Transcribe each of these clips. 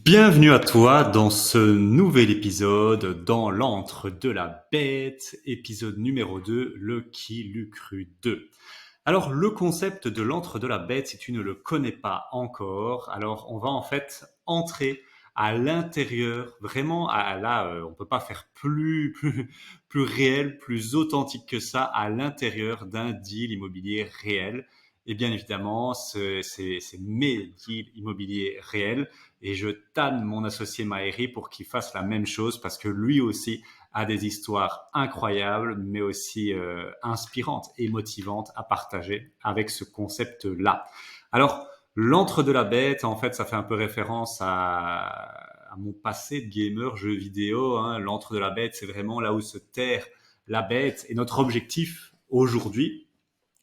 Bienvenue à toi dans ce nouvel épisode dans l'antre de la bête, épisode numéro 2, le qui l'eût cru 2. Alors le concept de l'antre de la bête, si tu ne le connais pas encore, alors on va en fait entrer à l'intérieur, vraiment on peut pas faire plus réel, plus authentique que ça, à l'intérieur d'un deal immobilier réel. Et bien évidemment, c'est mes deals immobiliers réels et je tanne mon associé Maëri pour qu'il fasse la même chose parce que lui aussi a des histoires incroyables, mais aussi inspirantes et motivantes à partager avec ce concept-là. Alors, l'antre de la bête, en fait, ça fait un peu référence à mon passé de gamer, jeux vidéo. Hein. L'antre de la bête, c'est vraiment là où se terre la bête. Et notre objectif aujourd'hui,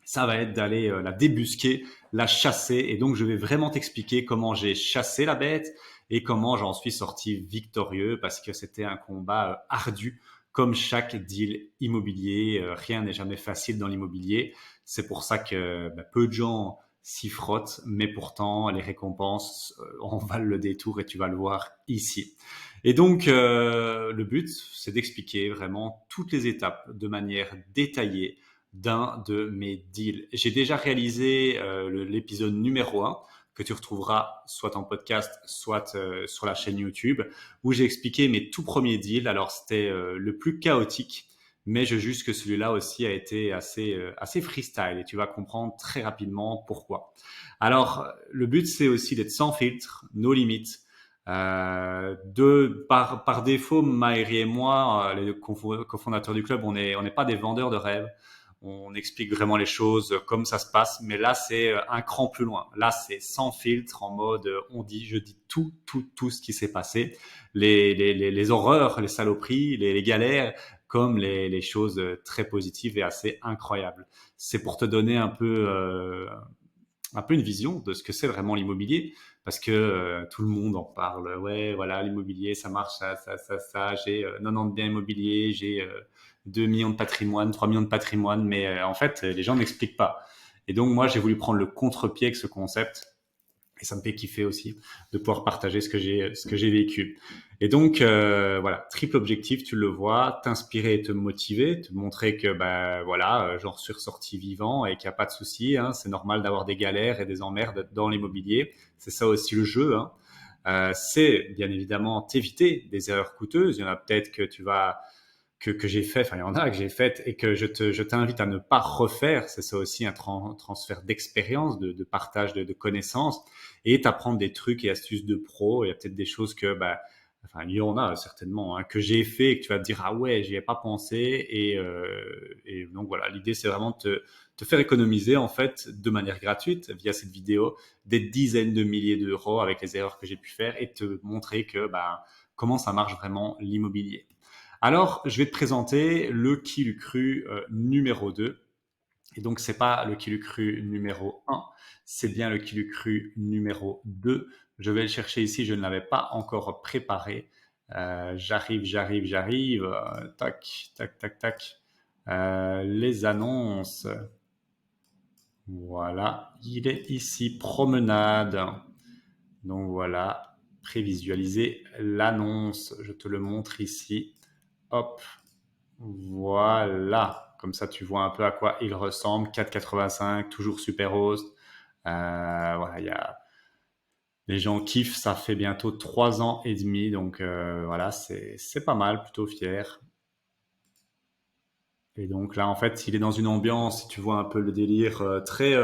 ça va être d'aller la débusquer, la chasser. Et donc, je vais vraiment t'expliquer comment j'ai chassé la bête et comment j'en suis sorti victorieux parce que c'était un combat ardu comme chaque deal immobilier. Rien n'est jamais facile dans l'immobilier. C'est pour ça que peu de gens s'y frottent, mais pourtant les récompenses en valent le détour et tu vas le voir ici. Et donc, le but, c'est d'expliquer vraiment toutes les étapes de manière détaillée d'un de mes deals. J'ai déjà réalisé l'épisode numéro 1 que tu retrouveras soit en podcast, soit sur la chaîne YouTube, où j'ai expliqué mes tout premiers deals. Alors, c'était le plus chaotique, mais je juge que celui-là aussi a été assez freestyle et tu vas comprendre très rapidement pourquoi. Alors, le but, c'est aussi d'être sans filtre, nos limites. Par défaut, Maëri et moi, les cofondateurs du club, on n'est pas des vendeurs de rêves. On explique vraiment les choses comme ça se passe, mais là c'est un cran plus loin. Là c'est sans filtre, en mode je dis tout ce qui s'est passé, les horreurs, les saloperies, les galères, comme les choses très positives et assez incroyables. C'est pour te donner un peu une vision de ce que c'est vraiment l'immobilier, parce que tout le monde en parle. Ouais, voilà, l'immobilier, ça marche, ça. J'ai 90 biens immobiliers, j'ai 2 millions de patrimoine, 3 millions de patrimoine, mais en fait, les gens n'expliquent pas. Et donc, moi, j'ai voulu prendre le contre-pied avec ce concept. Et ça me fait kiffer aussi de pouvoir partager ce que j'ai vécu. Et donc voilà, triple objectif, tu le vois, t'inspirer et te motiver, te montrer que voilà, j'en suis ressorti vivant et qu'il n'y a pas de souci. Hein, c'est normal d'avoir des galères et des emmerdes dans l'immobilier. C'est ça aussi le jeu. Hein. C'est bien évidemment t'éviter des erreurs coûteuses. Il y en a peut-être que tu vas que j'ai fait, enfin il y en a que j'ai fait et que je t'invite à ne pas refaire. C'est ça aussi un transfert d'expérience, de partage de connaissances et t'apprendre des trucs et astuces de pro. Il y a peut-être des choses que, enfin il y en a certainement hein, que j'ai fait et que tu vas te dire ah ouais j'y ai pas pensé et donc voilà l'idée c'est vraiment de te faire économiser en fait de manière gratuite via cette vidéo des dizaines de milliers d'euros avec les erreurs que j'ai pu faire et te montrer que comment ça marche vraiment l'immobilier. Alors, je vais te présenter le qui l'eût cru numéro 2. Et donc, c'est pas le qui l'eût cru numéro 1, c'est bien le qui l'eût cru numéro 2. Je vais le chercher ici, je ne l'avais pas encore préparé. J'arrive. Tac. Les annonces. Voilà, il est ici, promenade. Donc voilà, prévisualiser l'annonce. Je te le montre ici. Hop, voilà, comme ça tu vois un peu à quoi il ressemble. 4,85, toujours super host. Voilà, les gens kiffent. Ça fait bientôt 3 ans et demi, donc voilà, c'est pas mal, plutôt fier. Et donc là, en fait, il est dans une ambiance, si tu vois un peu le délire, très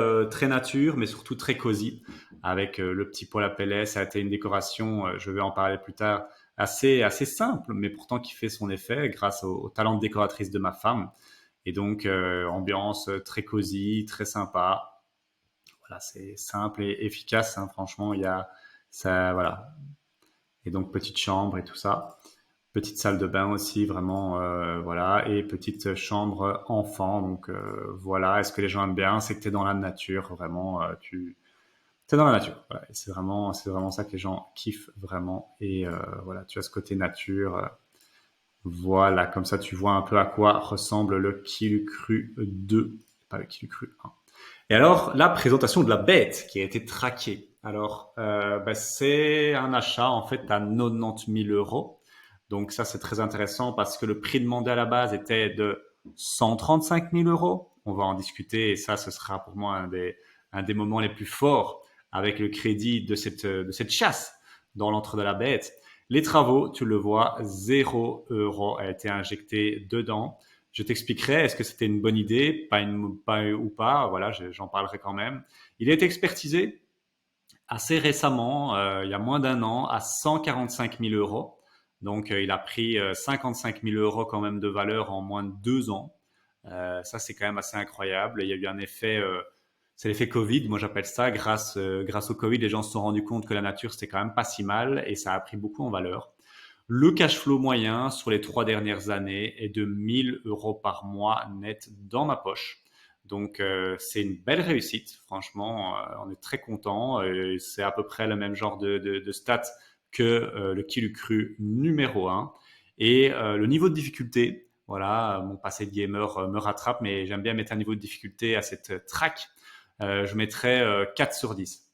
nature, mais surtout très cosy, avec le petit poêle à pellets. Ça a été une décoration, je vais en parler plus tard, assez simple, mais pourtant qui fait son effet grâce au talent de décoratrice de ma femme. Et donc, ambiance très cosy, très sympa. Voilà, c'est simple et efficace, hein, franchement, il y a ça, voilà. Et donc, petite chambre et tout ça. Petite salle de bain aussi, vraiment, voilà, et petite chambre enfant. Donc voilà, est-ce que les gens aiment bien? C'est que tu es dans la nature, vraiment, tu es dans la nature. Voilà. Et c'est vraiment ça que les gens kiffent vraiment. Et voilà, tu as ce côté nature. Voilà, comme ça tu vois un peu à quoi ressemble le Kilu Cru 2, pas le Kilu Cru 1. Et alors, la présentation de la bête qui a été traquée. Alors, c'est un achat en fait à 90 000 euros. Donc ça, c'est très intéressant parce que le prix demandé à la base était de 135 000 euros. On va en discuter et ça, ce sera pour moi un des moments les plus forts avec le crédit de cette chasse dans l'entre de la bête. Les travaux, tu le vois, 0 € a été injecté dedans. Je t'expliquerai, est-ce que c'était une bonne idée, pas ou pas, voilà, j'en parlerai quand même. Il est expertisé assez récemment, il y a moins d'un an, à 145 000 euros. Donc, il a pris 55 000 euros quand même de valeur en moins de 2 ans. Ça, c'est quand même assez incroyable. Il y a eu un effet, c'est l'effet Covid, moi j'appelle ça. Grâce au Covid, les gens se sont rendus compte que la nature, c'était quand même pas si mal et ça a pris beaucoup en valeur. Le cash flow moyen sur les 3 dernières années est de 1 000 € par mois net dans ma poche. Donc c'est une belle réussite, franchement, on est très content. C'est à peu près le même genre de stats que le qui l'eût cru numéro un. Et le niveau de difficulté, voilà, mon passé de gamer me rattrape, mais j'aime bien mettre un niveau de difficulté à cette track. Je mettrais 4 sur 10.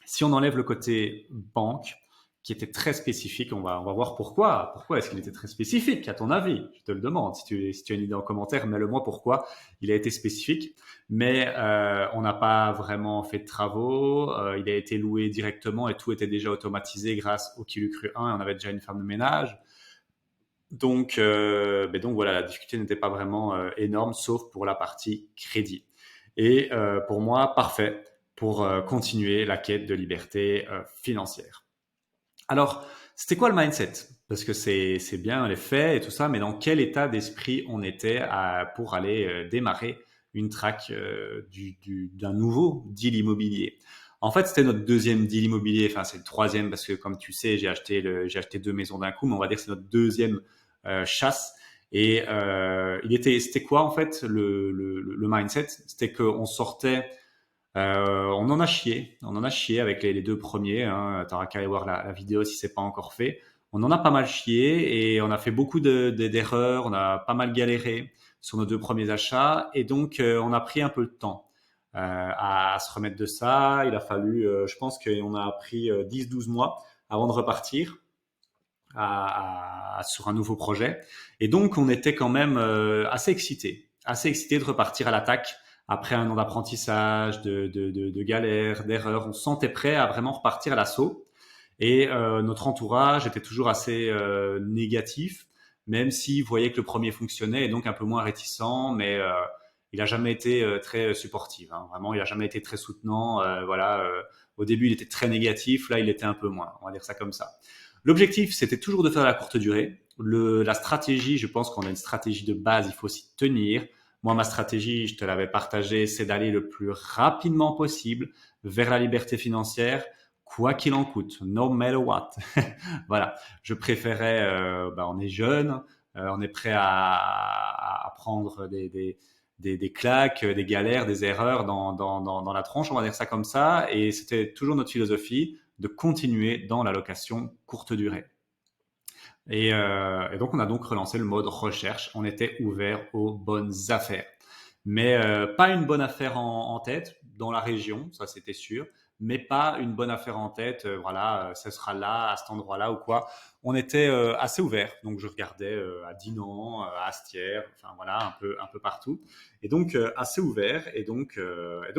Si on enlève le côté banque, qui était très spécifique, on va voir pourquoi. Pourquoi est-ce qu'il était très spécifique, à ton avis? Je te le demande. Si tu as une idée en commentaire, mets-le moi pourquoi il a été spécifique. Mais on n'a pas vraiment fait de travaux. Il a été loué directement et tout était déjà automatisé grâce au Kilu 1 et on avait déjà une femme de ménage. Donc voilà, la difficulté n'était pas vraiment énorme, sauf pour la partie crédit. Et pour moi, parfait pour continuer la quête de liberté financière. Alors, c'était quoi le mindset? Parce que c'est bien les faits et tout ça, mais dans quel état d'esprit on était pour aller démarrer une track d'un nouveau deal immobilier? En fait, c'était notre deuxième deal immobilier. Enfin, c'est le troisième parce que, comme tu sais, j'ai acheté 2 maisons d'un coup, mais on va dire que c'est notre deuxième chasse. Et c'était quoi en fait le mindset? C'était qu'on sortait on en a chié avec les 2 premiers. Hein. T'auras qu'à aller voir la vidéo si c'est pas encore fait. On en a pas mal chié et on a fait beaucoup d'erreurs. On a pas mal galéré sur nos 2 premiers achats et donc on a pris un peu de temps à se remettre de ça. Il a fallu, je pense qu'on a pris 10-12 mois avant de repartir sur un nouveau projet. Et donc on était quand même assez excités de repartir à l'attaque après un an d'apprentissage, de galères, d'erreurs. On se sentait prêt à vraiment repartir à l'assaut. Et notre entourage était toujours assez négatif, même s'il voyait que le premier fonctionnait et donc un peu moins réticent, mais il a jamais été très supportif. Hein. Vraiment, il a jamais été très soutenant. Voilà, au début, il était très négatif. Là, il était un peu moins. On va dire ça comme ça. L'objectif, c'était toujours de faire la courte durée. La stratégie, je pense qu'on a une stratégie de base. Il faut s'y tenir. Moi, ma stratégie, je te l'avais partagée, c'est d'aller le plus rapidement possible vers la liberté financière quoi qu'il en coûte, no matter what. Voilà, je préférais, on est jeune, on est prêt à prendre des claques, des galères, des erreurs dans la tronche, on va dire ça comme ça. Et c'était toujours notre philosophie de continuer dans la location courte durée. Et donc, on a donc relancé le mode recherche. On était ouvert aux bonnes affaires. Mais pas une bonne affaire en tête dans la région, ça c'était sûr, mais pas une bonne affaire en tête, voilà, ce sera là, à cet endroit-là ou quoi. On était assez ouvert, donc je regardais à Dinan, à Astières, enfin voilà, un peu partout. Et donc assez ouvert, et donc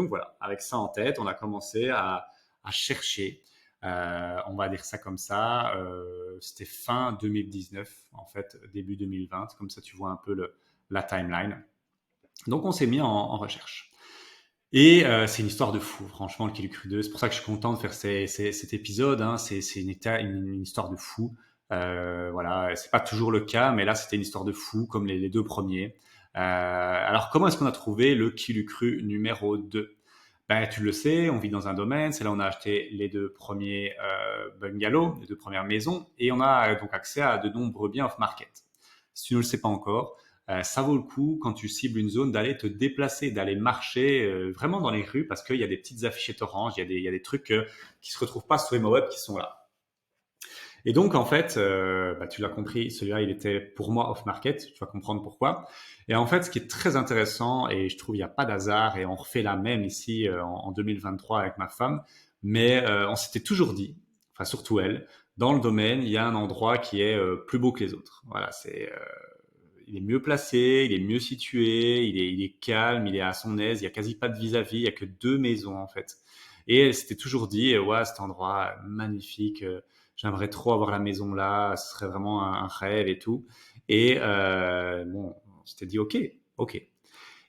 voilà, avec ça en tête, on a commencé à chercher. On va dire ça comme ça. C'était fin 2019, en fait, début 2020. Comme ça, tu vois un peu la timeline. Donc, on s'est mis en recherche. Et c'est une histoire de fou, franchement, le Quai du Cru 2. C'est pour ça que je suis content de faire cet épisode. Hein. C'est une histoire de fou. Voilà, c'est pas toujours le cas, mais là, c'était une histoire de fou, comme les 2 premiers. Alors, comment est-ce qu'on a trouvé le Quai du Cru numéro 2? Ben, tu le sais, on vit dans un domaine, c'est là où on a acheté les 2 premiers bungalows, les 2 premières maisons, et on a donc accès à de nombreux biens off-market. Si tu ne le sais pas encore, ça vaut le coup quand tu cibles une zone d'aller te déplacer, d'aller marcher vraiment dans les rues parce qu'il y a des petites affichettes orange, il y a des trucs qui se retrouvent pas sur ImoWeb qui sont là. Et donc en fait, tu l'as compris, celui-là il était pour moi off-market, tu vas comprendre pourquoi. Et en fait, ce qui est très intéressant et je trouve il n'y a pas d'hasard et on refait la même ici en 2023 avec ma femme, Mais on s'était toujours dit, enfin surtout elle, dans le domaine, il y a un endroit qui est plus beau que les autres. Voilà, il est mieux placé, il est mieux situé, il est calme, il est à son aise, il y a quasi pas de vis-à-vis, il y a que deux maisons en fait. Et elle s'était toujours dit, ouais, cet endroit magnifique, j'aimerais trop avoir la maison là, ce serait vraiment un rêve et tout. Et bon, on s'était dit, ok, ok.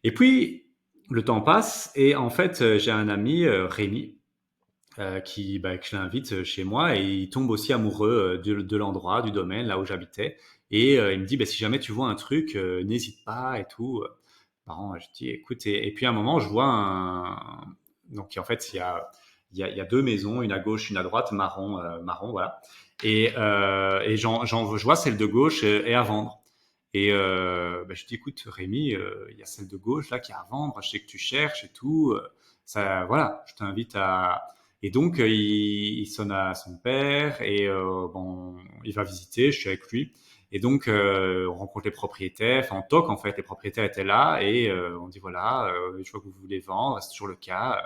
Et puis le temps passe et en fait, j'ai un ami, Rémi, que je l'invite chez moi et il tombe aussi amoureux de l'endroit, du domaine, là où j'habitais. Et il me dit, bah, si jamais tu vois un truc, n'hésite pas et tout. Marrant, je dis, écoute, et puis à un moment, je vois un... Donc en fait, il y a deux maisons, une à gauche, une à droite, marron, marron, voilà. Et je vois celle de gauche est à vendre. Et je dis, écoute, Rémi, il y a celle de gauche là qui est à vendre, je sais que tu cherches et tout. Ça, voilà, je t'invite à... Et donc, il sonne à son père et bon, il va visiter, je suis avec lui. Et donc, on rencontre les propriétaires, enfin, on toque en fait, les propriétaires étaient là et on dit voilà, je vois que vous voulez vendre, c'est toujours le cas.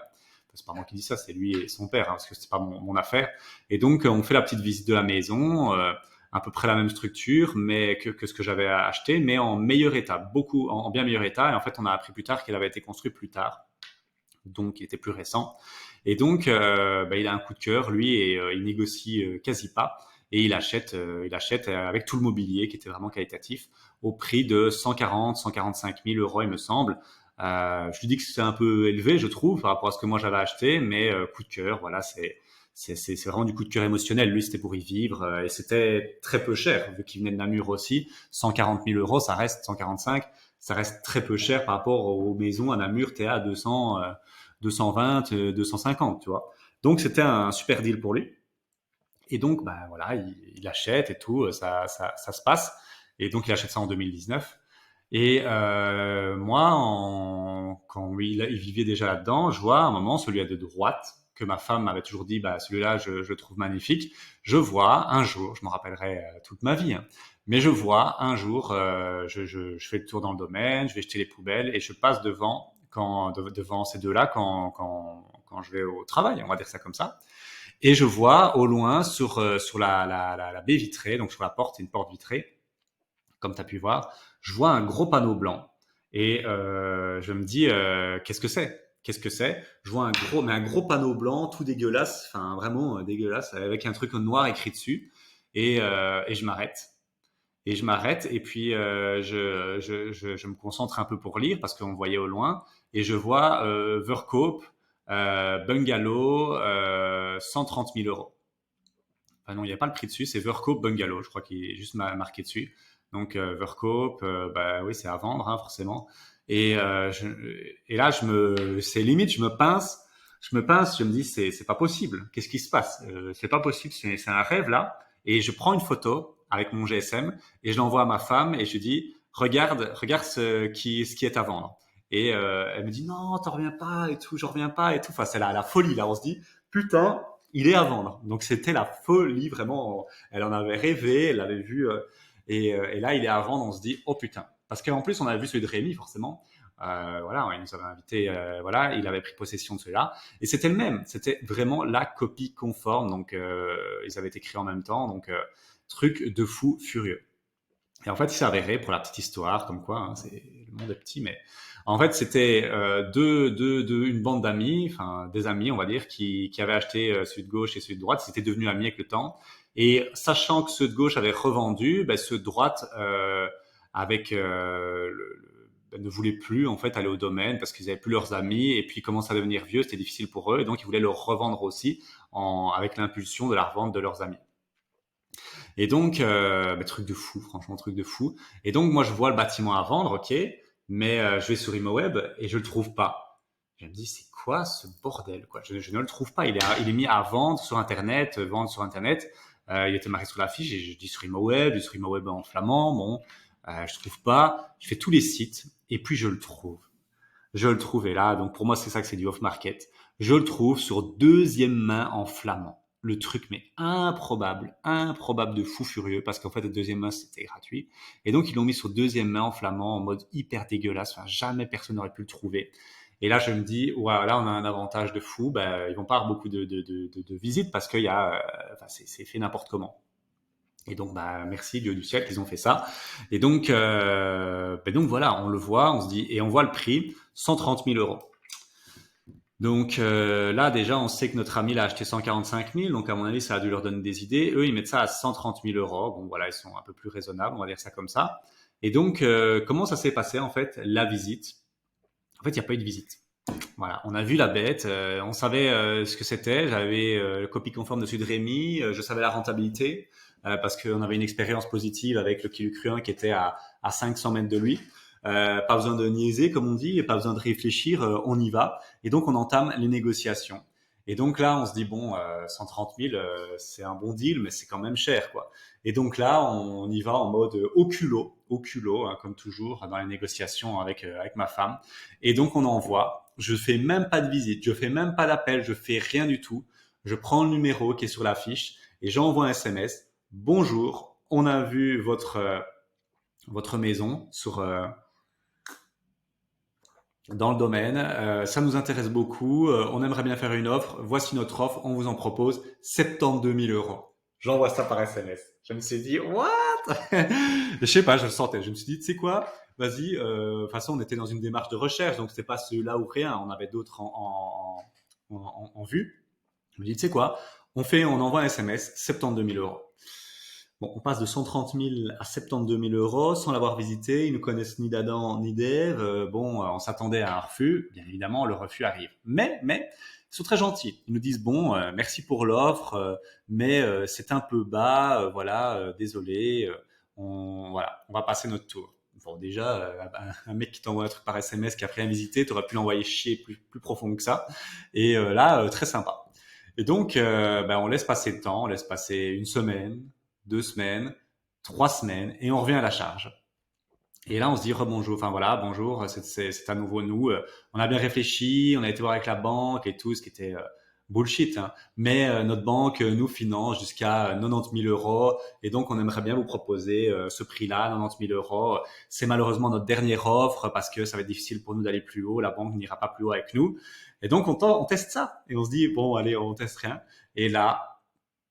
C'est pas moi qui dis ça, c'est lui et son père, hein, parce que c'est pas mon affaire. Et donc, on fait la petite visite de la maison, à peu près la même structure, mais que ce que j'avais acheté, mais en meilleur état, beaucoup en bien meilleur état. Et en fait, on a appris plus tard qu'il avait été construit plus tard, donc il était plus récent. Et donc, il a un coup de cœur, lui, et il négocie quasi pas. Et il achète avec tout le mobilier qui était vraiment qualitatif au prix de 140, 145 000 euros, il me semble. Je lui dis que c'est un peu élevé, je trouve, par rapport à ce que moi j'avais acheté, mais coup de cœur, voilà, c'est vraiment du coup de cœur émotionnel. Lui, c'était pour y vivre et c'était très peu cher, vu qu'il venait de Namur aussi. 140 000 euros, ça reste 145, ça reste très peu cher par rapport aux maisons à Namur, t'es à 200, 220, 250, tu vois. Donc, c'était un super deal pour lui. Et donc, ben voilà, il achète et tout, ça se passe. Et donc, il achète ça en 2019. Et moi, quand il vivait déjà là-dedans, je vois à un moment celui de droite, que ma femme m'avait toujours dit, bah, celui-là, je le trouve magnifique. Je vois un jour, je me rappellerai toute ma vie, hein, mais je vois un jour, je fais le tour dans le domaine, je vais jeter les poubelles et je passe devant ces deux-là quand je vais au travail, on va dire ça comme ça. Et je vois au loin sur la baie vitrée, donc sur la porte, c'est une porte vitrée, comme tu as pu voir, je vois un gros panneau blanc. Et je me dis, qu'est-ce que c'est? Qu'est-ce que c'est? Je vois un gros panneau blanc, tout dégueulasse, enfin vraiment dégueulasse, avec un truc noir écrit dessus. Et je m'arrête. Et je m'arrête et puis je me concentre un peu pour lire parce qu'on voyait au loin. Et je vois Verkoop, bungalow, 130 000 euros. Enfin non, il n'y a pas le prix dessus, c'est Verkoop Bungalow, je crois qu'il est juste marqué dessus. Donc Verkoop, bah oui, c'est à vendre, hein, forcément. Et, et là, c'est limite, je me dis, c'est pas possible. Qu'est-ce qui se passe? C'est pas possible, c'est un rêve là. Et je prends une photo avec mon GSM et je l'envoie à ma femme et je dis, regarde ce qui est à vendre. Et elle me dit, non, t'en reviens pas et tout, j'en reviens pas et tout. Enfin, c'est la folie là. On se dit, putain, il est à vendre. Donc c'était la folie vraiment. Elle en avait rêvé, elle l'avait vu et là il est à vendre. On se dit oh putain. Parce qu'en plus on avait vu celui de Rémi forcément. Voilà, il nous avait invité. Voilà, il avait pris possession de celui-là et c'était le même. C'était vraiment la copie conforme. Donc ils avaient été créés en même temps. Donc truc de fou furieux. Et en fait, il s'est avéré, pour la petite histoire, comme quoi, hein, le monde est petit, mais en fait, c'était une bande d'amis, enfin des amis, on va dire, qui avaient acheté celui de gauche et celui de droite, ils étaient devenus amis avec le temps. Et sachant que ceux de gauche avaient revendu, ben, ceux de droite, avec ben, ne voulaient plus en fait aller au domaine parce qu'ils n'avaient plus leurs amis et puis ils commençaient à devenir vieux, c'était difficile pour eux et donc ils voulaient le revendre aussi avec l'impulsion de la revente de leurs amis. Et donc, truc de fou, franchement, truc de fou. Et donc, moi, je vois le bâtiment à vendre, ok, mais je vais sur ImoWeb et je le trouve pas. Je me dis, c'est quoi ce bordel, quoi? Je ne le trouve pas. Il est mis à vendre sur Internet, vendre sur Internet. Il était marqué sur l'affiche et je dis sur ImoWeb en flamand. Bon, je trouve pas. Je fais tous les sites et puis je le trouve. Je le trouve et là, donc pour moi, c'est ça que c'est du off-market. Je le trouve sur deuxième main en flamand. Le truc, mais improbable, improbable de fou furieux, parce qu'en fait, la deuxième main, c'était gratuit. Et donc, ils l'ont mis sur deuxième main en flamand, en mode hyper dégueulasse. Enfin, jamais personne n'aurait pu le trouver. Et là, je me dis, ouais, là, on a un avantage de fou. Ben, ils vont pas avoir beaucoup de visites parce qu'il y a, enfin, c'est fait n'importe comment. Et donc, bah, merci Dieu du ciel qu'ils ont fait ça. Et donc, donc voilà, on le voit, on se dit, et on voit le prix, 130 000 euros. Donc là, déjà, on sait que notre ami l'a acheté 145 000, donc à mon avis, ça a dû leur donner des idées. Eux, ils mettent ça à 130 000 euros. Bon, voilà, ils sont un peu plus raisonnables, on va dire ça comme ça. Et donc, comment ça s'est passé en fait, la visite? En fait, il n'y a pas eu de visite. Voilà, on a vu la bête, on savait ce que c'était. J'avais le copie conforme dessus de Rémi, je savais la rentabilité parce qu'on avait une expérience positive avec le Kilucruin qui était à 500 mètres de lui. Pas besoin de niaiser, comme on dit, et pas besoin de réfléchir, on y va. Et donc, on entame les négociations. Et donc là, on se dit, bon, 130 000, c'est un bon deal, mais c'est quand même cher, quoi. Et donc là, on y va en mode au culot, hein, comme toujours, dans les négociations avec ma femme. Et donc, on envoie. Je fais même pas de visite, je fais même pas d'appel, je fais rien du tout. Je prends le numéro qui est sur la fiche et j'envoie un SMS. Bonjour, on a vu votre maison dans le domaine. Ça nous intéresse beaucoup. On aimerait bien faire une offre. Voici notre offre. On vous en propose 72 000 euros. J'envoie ça par SMS. Je me suis dit, what? Je sais pas, je le sentais. Je me suis dit, tu sais quoi? Vas-y. De toute façon, on était dans une démarche de recherche, donc c'était pas celui-là ou rien. On avait d'autres en vue. Je me dis, tu sais quoi? On envoie un SMS, 72 000 euros. Bon, on passe de 130 000 à 72 000 euros sans l'avoir visité. Ils ne connaissent ni d'Adam ni d'Ève. On s'attendait à un refus. Bien évidemment, le refus arrive. Mais, ils sont très gentils. Ils nous disent, bon, merci pour l'offre, mais c'est un peu bas. Voilà, désolé. On va passer notre tour. Bon, déjà, un mec qui t'envoie un truc par SMS qui a rien visité, tu aurais pu l'envoyer chier plus profond que ça. Et là, très sympa. Et donc, on laisse passer le temps, on laisse passer une semaine, 2 semaines, 3 semaines, et on revient à la charge. Et là, on se dit rebonjour, enfin voilà, bonjour, c'est à nouveau nous. On a bien réfléchi, on a été voir avec la banque et tout, ce qui était bullshit, hein. Mais notre banque nous finance jusqu'à 90 000 euros, et donc on aimerait bien vous proposer ce prix-là, 90 000 euros. C'est malheureusement notre dernière offre parce que ça va être difficile pour nous d'aller plus haut, la banque n'ira pas plus haut avec nous. Et donc on teste ça, et on se dit, bon, allez, on teste rien. Et là,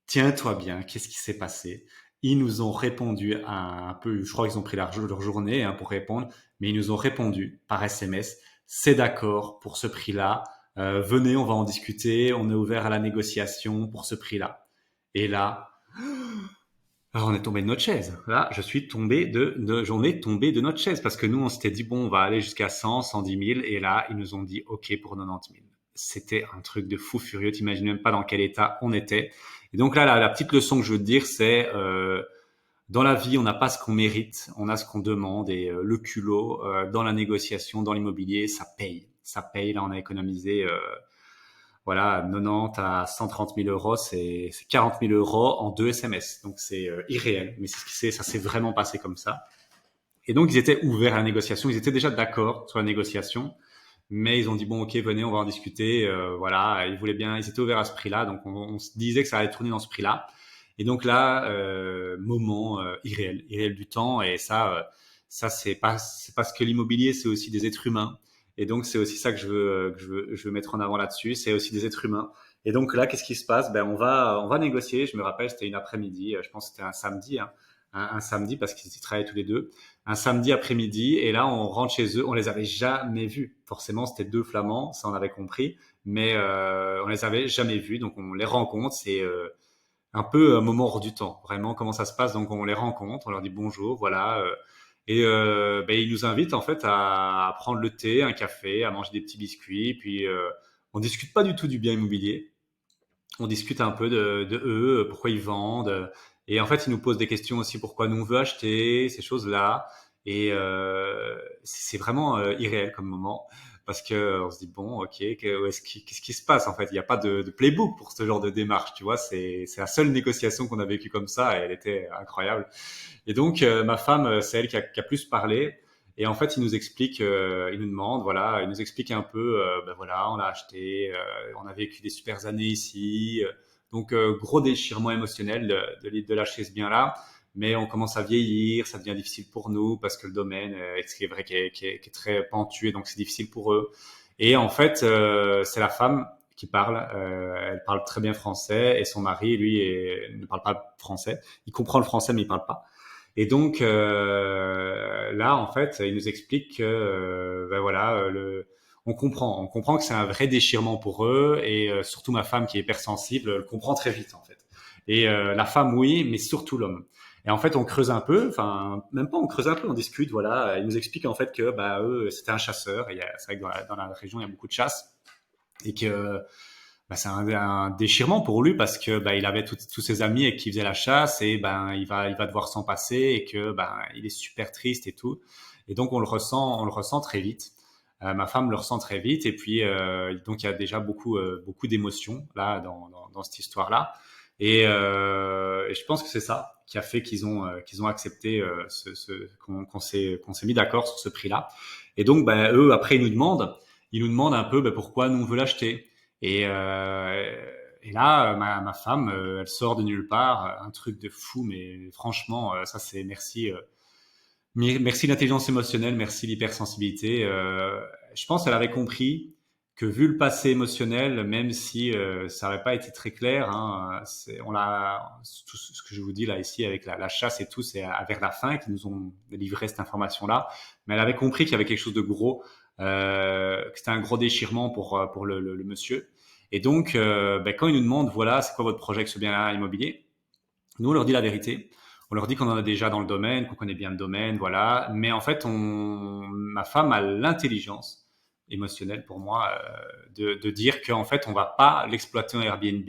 tiens-toi bien, qu'est-ce qui s'est passé? Ils nous ont répondu un peu, je crois qu'ils ont pris leur journée hein, pour répondre, mais ils nous ont répondu par SMS, c'est d'accord pour ce prix-là, venez, on va en discuter, on est ouvert à la négociation pour ce prix-là. Et là, on est tombé de notre chaise. Là, j'en ai tombé de notre chaise parce que nous, on s'était dit, bon, on va aller jusqu'à 100, 110 000. Et là, ils nous ont dit, OK pour 90 000. C'était un truc de fou furieux. T'imagines même pas dans quel état on était. Et donc là, la petite leçon que je veux te dire, c'est, dans la vie, on n'a pas ce qu'on mérite, on a ce qu'on demande. Et le culot, dans la négociation, dans l'immobilier, ça paye. Ça paye. Là, on a économisé, voilà, 90 à 130 000 euros, c'est 40 000 euros en 2 SMS. Donc c'est irréel, mais ça s'est vraiment passé comme ça. Et donc ils étaient ouverts à la négociation, ils étaient déjà d'accord sur la négociation, mais ils ont dit bon ok venez on va en discuter. Voilà, ils voulaient bien, ils étaient ouverts à ce prix-là, donc on se disait que ça allait tourner dans ce prix-là. Et donc là, moment irréel du temps, et ça c'est parce que l'immobilier c'est aussi des êtres humains. Et donc c'est aussi ça que je veux mettre en avant là-dessus, c'est aussi des êtres humains. Et donc là, qu'est-ce qui se passe? On va négocier. Je me rappelle, c'était une après-midi, je pense que c'était un samedi, hein, un samedi parce qu'ils y travaillaient tous les deux. Un samedi après-midi, et là on rentre chez eux. On les avait jamais vus. Forcément, c'était deux Flamands, ça on avait compris, mais on les avait jamais vus. Donc on les rencontre. C'est un peu un moment hors du temps. Vraiment, comment ça se passe? Donc on les rencontre, on leur dit bonjour, voilà. Et ils nous invitent en fait à prendre le thé, un café, à manger des petits biscuits. Puis on discute pas du tout du bien immobilier. On discute un peu de eux, pourquoi ils vendent. Et en fait, ils nous posent des questions aussi, pourquoi nous on veut acheter, ces choses-là. Et c'est vraiment irréel comme moment. Parce que on se dit bon, ok, qu'est-ce qui se passe en fait? Il n'y a pas de playbook pour ce genre de démarche, tu vois. C'est la seule négociation qu'on a vécue comme ça, et elle était incroyable. Et donc ma femme, c'est elle qui a plus parlé. Et en fait, il nous demande, voilà, il nous explique un peu, voilà, on l'a acheté, on a vécu des super années ici. Donc gros déchirement émotionnel de lâcher ce bien-là. Mais on commence à vieillir, ça devient difficile pour nous parce que le domaine, c'est vrai, qui est très pentu, et donc c'est difficile pour eux. Et en fait, c'est la femme qui parle. Elle parle très bien français et son mari, lui, ne parle pas français. Il comprend le français, mais il parle pas. Et donc là, en fait, il nous explique que, ben voilà, on comprend que c'est un vrai déchirement pour eux, et surtout ma femme qui est hypersensible le comprend très vite en fait. Et la femme, oui, mais surtout l'homme. Et en fait, on creuse un peu, enfin, même pas on creuse un peu, on discute, voilà. Il nous explique en fait que, bah, eux, c'était un chasseur. C'est vrai que dans la région, il y a beaucoup de chasse, et que bah, c'est un déchirement pour lui parce que bah, il avait tous ses amis et qui faisaient la chasse, et ben il va devoir s'en passer, et que ben il est super triste et tout. Et donc on le ressent très vite. Ma femme le ressent très vite, et puis donc il y a déjà beaucoup d'émotions là dans cette histoire là. Et je pense que c'est ça qui a fait qu'ils ont accepté qu'on s'est mis d'accord sur ce prix-là. Et donc ben, eux après ils nous demandent un peu ben, pourquoi nous on veut l'acheter. Et là, ma femme, elle sort de nulle part, un truc de fou, mais franchement, ça c'est merci, merci l'intelligence émotionnelle, merci l'hypersensibilité. Je pense qu'elle avait compris que vu le passé émotionnel, même si ça n'avait pas été très clair, hein, tout ce que je vous dis là ici avec la chasse et tout, c'est vers la fin qu'ils nous ont livré cette information-là. Mais elle avait compris qu'il y avait quelque chose de gros, que c'était un gros déchirement pour le monsieur. Et donc, ben, quand ils nous demandent, voilà, c'est quoi votre projet avec ce bien immobilier, nous, on leur dit la vérité. On leur dit qu'on en a déjà dans le domaine, qu'on connaît bien le domaine, voilà. Mais en fait, ma femme a l'intelligence émotionnelle pour moi de dire qu'en fait, on va pas l'exploiter en Airbnb,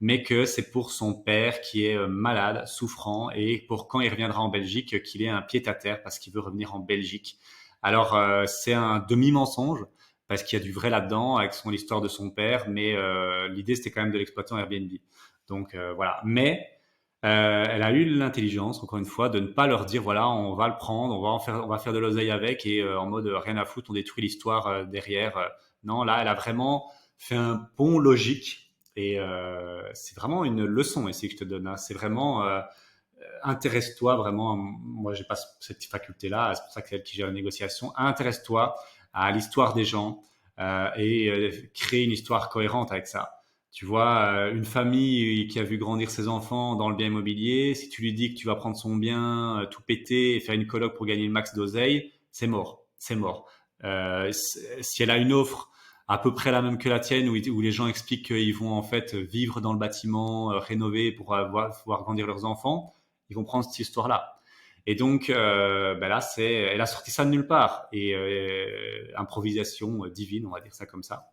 mais que c'est pour son père qui est malade, souffrant, et pour quand il reviendra en Belgique, qu'il ait un pied-à-terre parce qu'il veut revenir en Belgique. Alors, c'est un demi-mensonge parce qu'il y a du vrai là-dedans avec l'histoire de son père, mais l'idée, c'était quand même de l'exploiter en Airbnb. Donc, voilà. Mais elle a eu l'intelligence, encore une fois, de ne pas leur dire voilà, on va le prendre, on va faire de l'oseille avec, et en mode rien à foutre, on détruit l'histoire derrière. Non, là, elle a vraiment fait un pont logique, et c'est vraiment une leçon ici que je te donne, hein. C'est vraiment intéresse-toi vraiment. Moi, j'ai pas cette faculté-là, c'est pour ça que c'est elle qui gère la négociation. Intéresse-toi à l'histoire des gens et crée une histoire cohérente avec ça. Tu vois, une famille qui a vu grandir ses enfants dans le bien immobilier, si tu lui dis que tu vas prendre son bien, tout péter et faire une coloc pour gagner le max d'oseille, c'est mort, c'est mort. Si elle a une offre à peu près la même que la tienne, où les gens expliquent qu'ils vont en fait vivre dans le bâtiment, rénover pour pouvoir grandir leurs enfants, ils vont prendre cette histoire-là. Et donc, ben là, elle a sorti ça de nulle part, et improvisation divine, on va dire ça comme ça.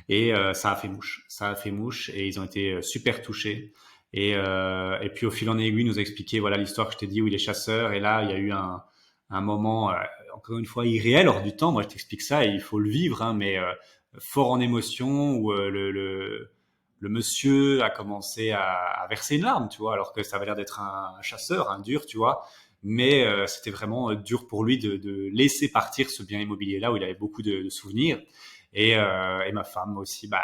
Et ça a fait mouche. Ça a fait mouche, et ils ont été super touchés. Et puis au fil en aiguille, il nous a expliqué voilà l'histoire que je t'ai dit où il est chasseur. Et là, il y a eu un moment, encore une fois, irréel, hors du temps. Moi, je t'explique ça et il faut le vivre, hein, mais fort en émotion, où le monsieur a commencé à verser une larme, tu vois, alors que ça avait l'air d'être un chasseur, un dur, tu vois. Mais c'était vraiment dur pour lui de laisser partir ce bien immobilier là où il avait beaucoup de souvenirs. Et ma femme aussi, bah,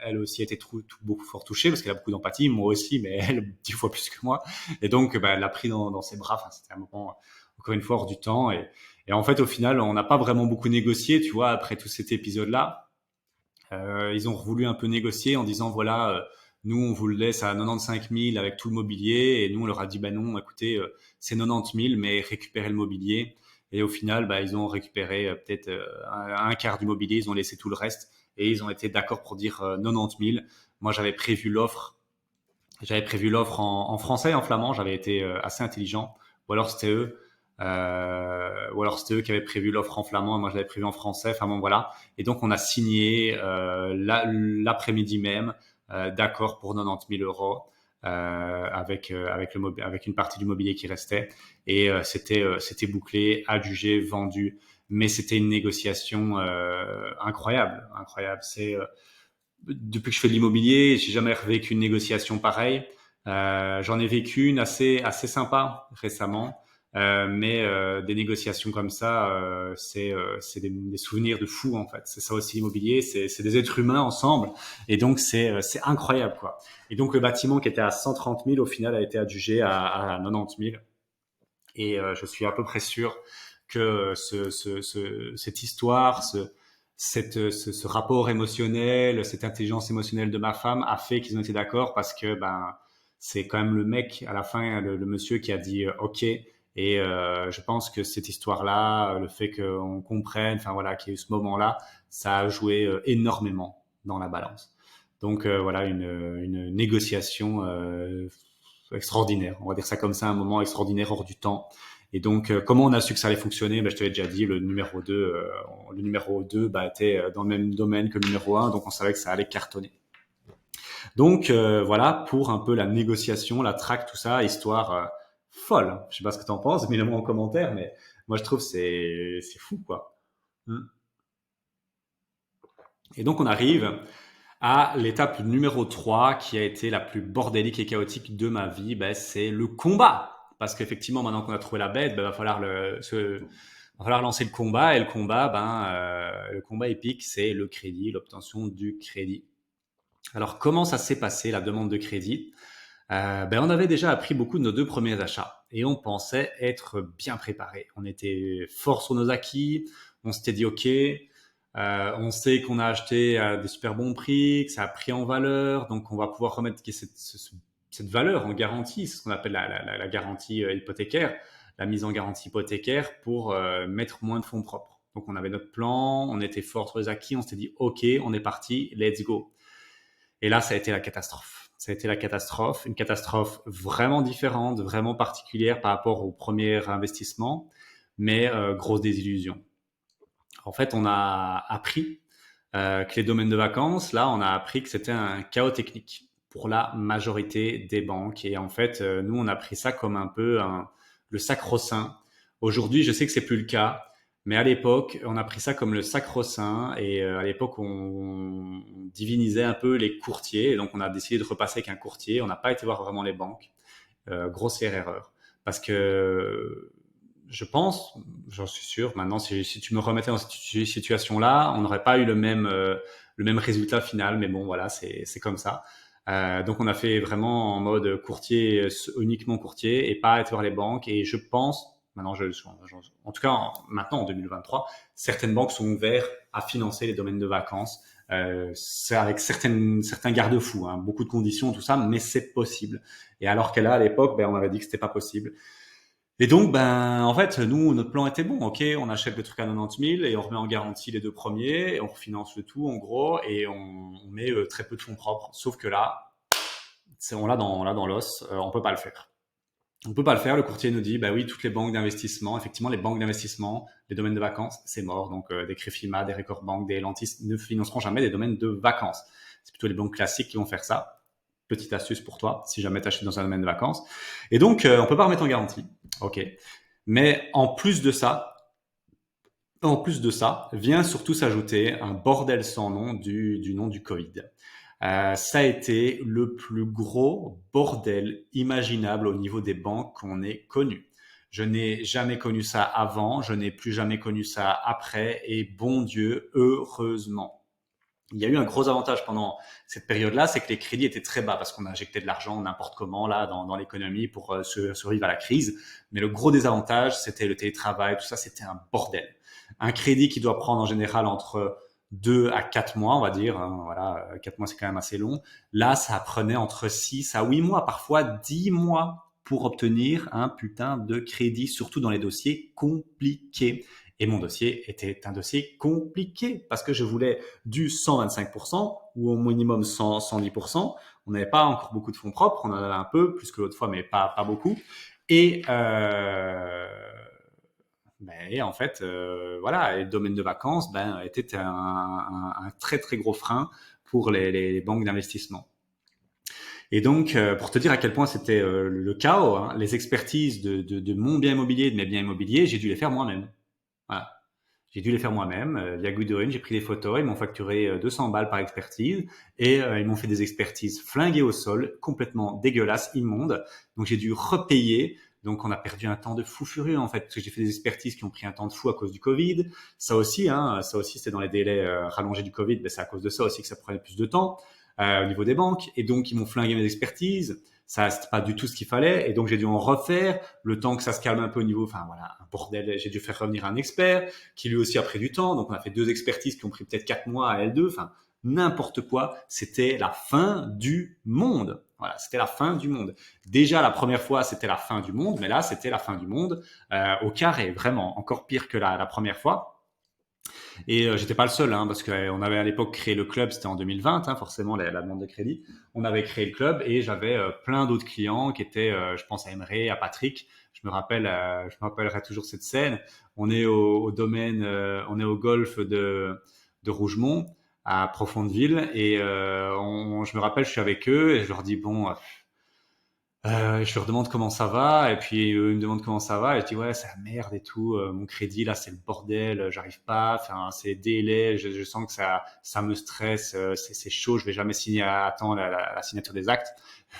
elle aussi a été beaucoup fort touchée parce qu'elle a beaucoup d'empathie, moi aussi, mais elle 10 fois plus que moi. Et donc, bah, elle l'a pris dans ses bras. Enfin, c'était un moment, encore une fois, hors du temps. Et en fait, au final, on n'a pas vraiment beaucoup négocié, tu vois, après tout cet épisode-là. Ils ont voulu un peu négocier en disant, voilà, nous, on vous le laisse à 95 000 avec tout le mobilier. Et nous, on leur a dit, bah non, écoutez, c'est 90 000, mais récupérez le mobilier. Et au final, bah, ils ont récupéré peut-être un quart du mobilier, ils ont laissé tout le reste, et ils ont été d'accord pour dire 90 000. Moi, j'avais prévu l'offre en français et en flamand, j'avais été assez intelligent, ou alors c'était eux, ou alors c'était eux qui avaient prévu l'offre en flamand, et moi je l'avais prévu en français. Enfin bon, voilà. Et donc on a signé l'après-midi même, d'accord pour 90 000 euros. Avec une partie du mobilier qui restait, et c'était bouclé, adjugé, vendu, mais c'était une négociation incroyable. C'est depuis que je fais de l'immobilier, j'ai jamais vécu une négociation pareille. J'en ai vécu une assez sympa récemment, mais des négociations comme ça, c'est des souvenirs de fou en fait. C'est ça aussi l'immobilier, c'est des êtres humains ensemble, et donc c'est incroyable quoi. Et donc le bâtiment qui était à 130 000 au final a été adjugé à 90 000, et je suis à peu près sûr que cette histoire, ce rapport émotionnel, cette intelligence émotionnelle de ma femme a fait qu'ils ont été d'accord parce que c'est quand même le mec à la fin, le monsieur qui a dit OK. Et je pense que cette histoire-là, le fait qu'on comprenne, enfin voilà, qu'il y ait eu ce moment-là, ça a joué énormément dans la balance. Donc voilà, une négociation extraordinaire. On va dire ça comme ça, un moment extraordinaire hors du temps. Et donc, comment on a su que ça allait fonctionner? Je te l'ai déjà dit, le numéro 2 était dans le même domaine que le numéro 1, donc on savait que ça allait cartonner. Donc voilà pour un peu la négociation, la traque, tout ça, histoire folle. Je sais pas ce que tu en penses, mets-le-moi en commentaire, mais moi je trouve c'est fou quoi. Mm. Et donc on arrive à l'étape numéro 3 qui a été la plus bordélique et chaotique de ma vie, c'est le combat. Parce qu'effectivement, maintenant qu'on a trouvé la bête, va falloir lancer le combat. Et le combat épique, c'est le crédit, l'obtention du crédit. Alors, comment ça s'est passé, la demande de crédit? On avait déjà appris beaucoup de nos 2 premiers achats et on pensait être bien préparé. On était fort sur nos acquis, on s'était dit OK, on sait qu'on a acheté à des super bons prix, que ça a pris en valeur, donc on va pouvoir remettre cette valeur en garantie, c'est ce qu'on appelle la garantie hypothécaire, la mise en garantie hypothécaire pour mettre moins de fonds propres. Donc on avait notre plan, on était fort sur les acquis, on s'était dit OK, on est parti, let's go. Et là, ça a été la catastrophe. Ça a été la catastrophe, une catastrophe vraiment différente, vraiment particulière par rapport au premier investissement, mais grosse désillusion. En fait, on a appris que les domaines de vacances, là, on a appris que c'était un chaos technique pour la majorité des banques. Et en fait, nous, on a pris ça comme un peu le sacro-saint. Aujourd'hui, je sais que c'est plus le cas. Mais à l'époque, on a pris ça comme le sacro-saint et à l'époque, on divinisait un peu les courtiers. Et donc, on a décidé de repasser avec un courtier. On n'a pas été voir vraiment les banques. Grossière erreur. Parce que je pense, j'en suis sûr, maintenant, si tu me remettais dans cette situation-là, on n'aurait pas eu le même résultat final. Mais bon, voilà, c'est comme ça. Donc, on a fait vraiment en mode courtier, uniquement courtier et pas être voir les banques. Et je pense maintenant, en tout cas, maintenant en 2023, certaines banques sont ouvertes à financer les domaines de vacances. C'est avec certains garde-fous, hein, beaucoup de conditions, tout ça, mais c'est possible. Et alors qu'elle à l'époque, on avait dit que c'était pas possible. Et donc, en fait, nous, notre plan était bon. Ok, on achète le truc à 90 000 et on remet en garantie les 2 premiers, et on refinance le tout en gros, et on met très peu de fonds propres. Sauf que là, on l'a dans l'os, on peut pas le faire. On peut pas le faire. Le courtier nous dit, oui, toutes les banques d'investissement, effectivement, les banques d'investissement, les domaines de vacances, c'est mort. Donc, des Crefima, des Record Bank, des Elantis ne financeront jamais des domaines de vacances. C'est plutôt les banques classiques qui vont faire ça. Petite astuce pour toi, si jamais tu achètes dans un domaine de vacances. Et donc, on peut pas remettre en garantie. OK. Mais en plus de ça, vient surtout s'ajouter un bordel sans nom du nom du Covid. Ça a été le plus gros bordel imaginable au niveau des banques qu'on ait connu. Je n'ai jamais connu ça avant, je n'ai plus jamais connu ça après, et bon Dieu, heureusement. Il y a eu un gros avantage pendant cette période-là, c'est que les crédits étaient très bas parce qu'on a injecté de l'argent n'importe comment là dans l'économie pour survivre à la crise. Mais le gros désavantage, c'était le télétravail, tout ça, c'était un bordel. Un crédit qui doit prendre en général entre 2 à 4 mois, on va dire. Hein, voilà, 4 mois, c'est quand même assez long. Là, ça prenait entre 6 à 8 mois, parfois 10 mois pour obtenir un putain de crédit, surtout dans les dossiers compliqués. Et mon dossier était un dossier compliqué parce que je voulais du 125% ou au minimum 110%. On n'avait pas encore beaucoup de fonds propres, on en avait un peu, plus que l'autre fois, mais pas beaucoup. Et en fait, voilà, le domaine de vacances était un très très gros frein pour les banques d'investissement. Et donc, pour te dire à quel point c'était le chaos, hein, les expertises de mon bien immobilier, de mes biens immobiliers, j'ai dû les faire moi-même. Voilà. J'ai dû les faire moi-même via Goodwin. J'ai pris des photos, ils m'ont facturé 200 balles par expertise et ils m'ont fait des expertises flinguées au sol, complètement dégueulasses, immondes. Donc j'ai dû repayer. Donc on a perdu un temps de fou furieux en fait, parce que j'ai fait des expertises qui ont pris un temps de fou à cause du Covid. Ça aussi, c'était dans les délais rallongés du Covid, c'est à cause de ça aussi que ça prenait plus de temps au niveau des banques. Et donc ils m'ont flingué mes expertises. Ça, c'était pas du tout ce qu'il fallait. Et donc, j'ai dû en refaire le temps que ça se calme un peu au niveau, enfin voilà, un bordel. J'ai dû faire revenir un expert qui lui aussi a pris du temps. Donc, on a fait 2 expertises qui ont pris peut-être 4 mois à L2. Enfin, n'importe quoi. C'était la fin du monde. Voilà, c'était la fin du monde. Déjà, la première fois, c'était la fin du monde, mais là, c'était la fin du monde au carré, vraiment, encore pire que la première fois. Et j'étais pas le seul, hein, parce qu'on avait à l'époque créé le club, c'était en 2020, hein, forcément la demande de crédit. On avait créé le club et j'avais plein d'autres clients qui étaient, je pense à Emery, à Patrick. Je me rappellerai toujours cette scène. On est au domaine, on est au golf de Rougemont à Profondeville et je me rappelle, je suis avec eux et je leur dis bon. Je leur demande comment ça va et puis eux, ils me demandent comment ça va et je dis ouais c'est la merde et tout, mon crédit là c'est le bordel, j'arrive pas, enfin c'est délai, je sens que ça me stresse, c'est chaud, je vais jamais signer à temps la signature des actes.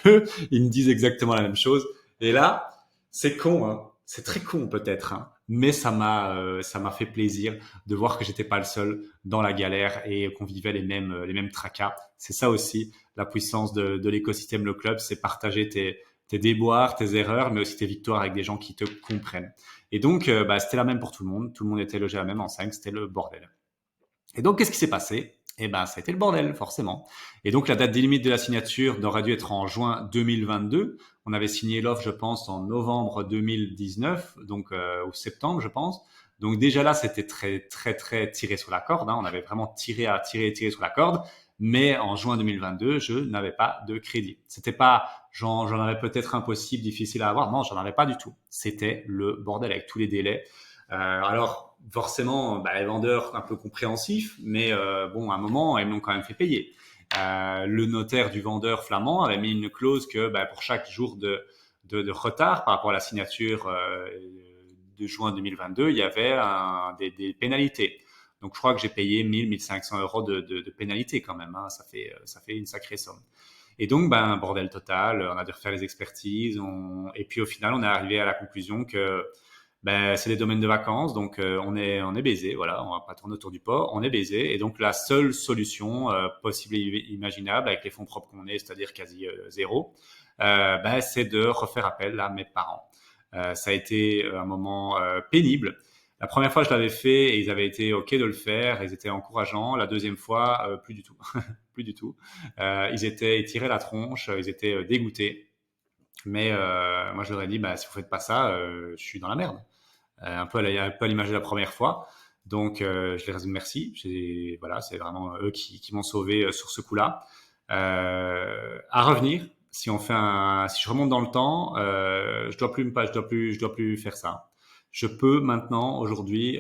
Eux, ils me disent exactement la même chose et là c'est con, hein, c'est très con peut-être, hein, mais ça m'a fait plaisir de voir que j'étais pas le seul dans la galère et qu'on vivait les mêmes tracas. C'est ça aussi la puissance de l'écosystème Le Club, c'est partager tes déboires, tes erreurs, mais aussi tes victoires avec des gens qui te comprennent. Et donc, c'était la même pour tout le monde. Tout le monde était logé à la même enseigne. C'était le bordel. Et donc, qu'est-ce qui s'est passé? Eh ben, ça a été le bordel, forcément. Et donc, la date limite de la signature aurait dû être en juin 2022. On avait signé l'offre, je pense, en novembre 2019, donc ou septembre, je pense. Donc déjà là, c'était très, très, très tiré sur la corde, hein. On avait vraiment tiré sur la corde. Mais en juin 2022, je n'avais pas de crédit. C'était pas, j'en avais peut-être impossible, difficile à avoir. Non, j'en avais pas du tout. C'était le bordel avec tous les délais. Alors forcément, les vendeurs un peu compréhensifs, mais bon, à un moment, ils m'ont quand même fait payer. Le notaire du vendeur flamand avait mis une clause que pour chaque jour de retard par rapport à la signature de juin 2022, il y avait des pénalités. Donc je crois que j'ai payé 1 500 € de pénalité quand même, hein. Ça fait une sacrée somme. Et donc, bordel total, on a dû refaire les expertises, et puis au final, on est arrivé à la conclusion que c'est des domaines de vacances, donc on est baisé, voilà, on va pas tourner autour du pot, on est baisé, et donc la seule solution possible et imaginable avec les fonds propres qu'on est, c'est-à-dire quasi zéro, c'est de refaire appel à mes parents. Ça a été un moment pénible. La première fois, je l'avais fait et ils avaient été OK de le faire, ils étaient encourageants. La deuxième fois, plus du tout, plus du tout. Ils tiraient la tronche, ils étaient dégoûtés. Mais moi, je leur ai dit, si vous faites pas ça, je suis dans la merde. Un peu à l'image de la première fois. Donc, je les remercie. Voilà, c'est vraiment eux qui m'ont sauvé sur ce coup-là. À revenir, si je remonte dans le temps, je dois plus faire ça. Je peux maintenant, aujourd'hui,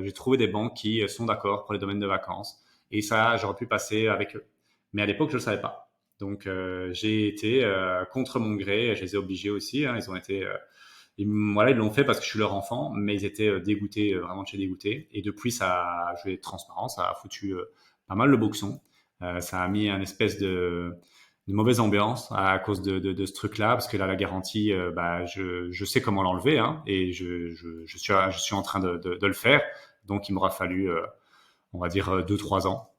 j'ai trouvé des banques qui sont d'accord pour les domaines de vacances. Et ça, j'aurais pu passer avec eux. Mais à l'époque, je ne le savais pas. Donc, j'ai été contre mon gré. Je les ai obligés aussi, hein. Ils ont été voilà, ils l'ont fait parce que je suis leur enfant, mais ils étaient dégoûtés, vraiment de chez dégoûtés. Et depuis, ça a joué de transparence, ça a foutu pas mal le boxon. Ça a mis un espèce de mauvaise ambiance à cause de ce truc-là, parce que là, la garantie, je sais comment l'enlever, hein, et je suis en train de le faire. Donc, il m'aura fallu, on va dire, 2-3 ans.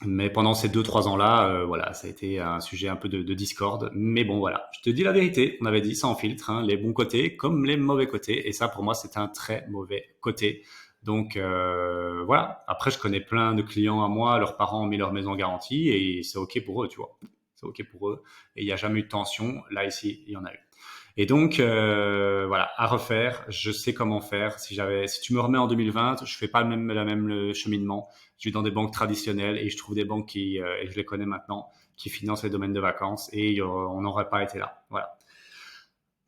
Mais pendant ces 2-3 ans-là, voilà, ça a été un sujet un peu de discorde. Mais bon, voilà, je te dis la vérité. On avait dit sans filtre, hein, les bons côtés comme les mauvais côtés. Et ça, pour moi, c'est un très mauvais côté. Donc voilà. Après, je connais plein de clients à moi, leurs parents ont mis leur maison en garantie et c'est ok pour eux, tu vois. C'est ok pour eux. Et il n'y a jamais eu de tension. Là, ici, il y en a eu. Et donc, voilà, à refaire, je sais comment faire. Si tu me remets en 2020, je fais pas le cheminement. Je vais dans des banques traditionnelles et je trouve des banques et je les connais maintenant, qui financent les domaines de vacances et on n'aurait pas été là. Voilà.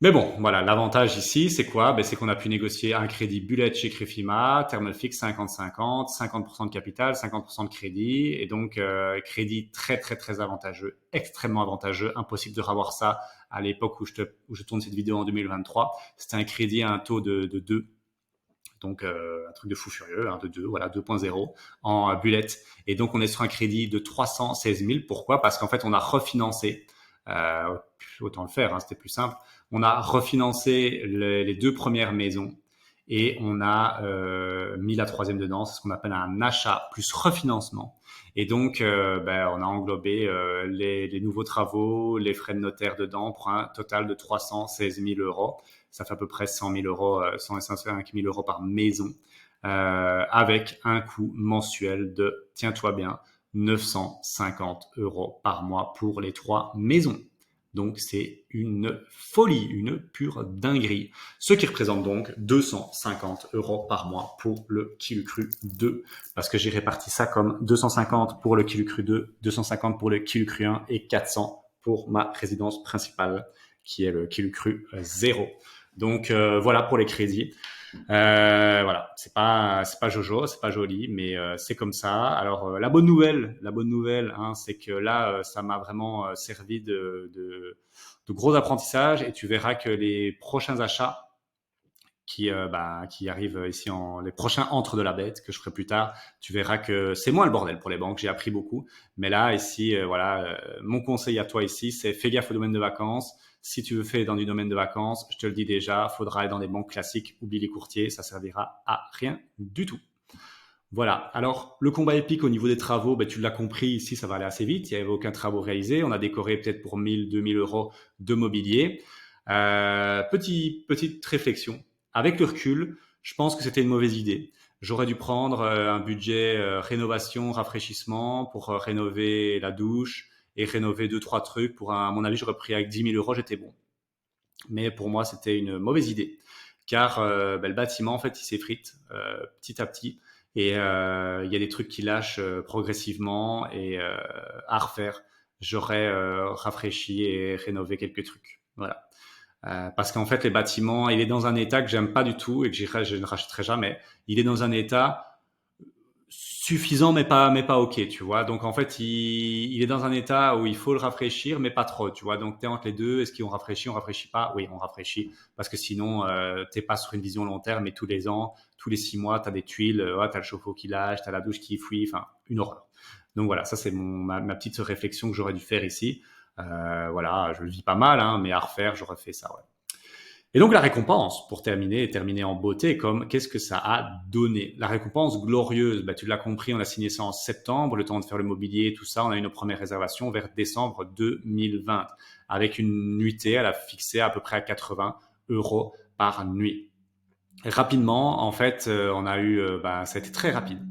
Mais bon, voilà, l'avantage ici, c'est quoi? C'est qu'on a pu négocier un crédit bullet chez Crefima, terme fixe 50-50, 50% de capital, 50% de crédit, et donc crédit très très très avantageux, extrêmement avantageux, impossible de revoir ça à l'époque où je tourne cette vidéo en 2023. C'était un crédit à un taux de 2, donc un truc de fou furieux, de 2, voilà, 2.0 en bullet. Et donc on est sur un crédit de 316 000. Pourquoi? Parce qu'en fait on a refinancé, autant le faire, hein, c'était plus simple. On a refinancé les 2 premières maisons Et on a mis la troisième dedans, c'est ce qu'on appelle un achat plus refinancement. Et donc, on a englobé les nouveaux travaux, les frais de notaire dedans pour un total de 316 000 euros. Ça fait à peu près 100 000 euros, 105 000 euros par maison, avec un coût mensuel de, tiens-toi bien, 950 euros par mois pour les 3 maisons. Donc, c'est une folie, une pure dinguerie. Ce qui représente donc 250 euros par mois pour le Kilu Cru 2. Parce que j'ai réparti ça comme 250 pour le Kilu Cru 2, 250 pour le Kilu Cru 1 et 400 pour ma résidence principale, qui est le Kilu Cru 0. Donc, voilà pour les crédits. Voilà, c'est pas Jojo, c'est pas joli, mais c'est comme ça. Alors la bonne nouvelle, hein, c'est que là, ça m'a vraiment servi de gros apprentissage, et tu verras que les prochains achats qui arrivent ici, les prochains entre de la bête que je ferai plus tard, tu verras que c'est moins le bordel pour les banques. J'ai appris beaucoup, mais là ici, mon conseil à toi ici, c'est fais gaffe au domaine de vacances. Si tu veux faire dans du domaine de vacances, je te le dis déjà, faudra aller dans des banques classiques, oublie les courtiers, ça servira à rien du tout. Voilà. Alors, le combat épique au niveau des travaux, tu l'as compris, ici, ça va aller assez vite. Il n'y avait aucun travaux réalisé. On a décoré peut-être pour 1000, 2000 euros de mobilier. Petite réflexion. Avec le recul, je pense que c'était une mauvaise idée. J'aurais dû prendre un budget rénovation, rafraîchissement pour rénover la douche et rénover 2, 3 trucs. À mon avis, j'aurais pris avec 10 000 euros, j'étais bon. Mais pour moi, c'était une mauvaise idée, car le bâtiment, en fait, il s'effrite petit à petit, et il y a des trucs qui lâchent progressivement, et à refaire, j'aurais rafraîchi et rénové quelques trucs. Voilà. Parce qu'en fait, les bâtiments, il est dans un état que j'aime pas du tout et que je ne rachèterai jamais. Il est dans un état suffisant, mais pas ok, tu vois. Donc en fait, il est dans un état où il faut le rafraîchir, mais pas trop, tu vois. Donc t'es entre les deux. Est-ce qu'on rafraîchit, on rafraîchit pas? Oui, on rafraîchit, parce que sinon t'es pas sur une vision long terme. Mais tous les ans, tous les 6 mois, t'as des tuiles, t'as le chauffe-eau qui lâche, t'as la douche qui fuit, enfin une horreur. Donc voilà, ça c'est ma petite réflexion que j'aurais dû faire ici. Voilà, je le vis pas mal, hein, mais à refaire, j'aurais fait ça, ouais. Et donc la récompense, pour terminer et terminer en beauté, comme qu'est-ce que ça a donné? La récompense glorieuse, tu l'as compris, on a signé ça en septembre, le temps de faire le mobilier, tout ça, on a eu nos premières réservations vers décembre 2020, avec une nuitée, elle a fixé à peu près à 80 euros par nuit. Et rapidement, en fait, on a eu, ça a été très rapide.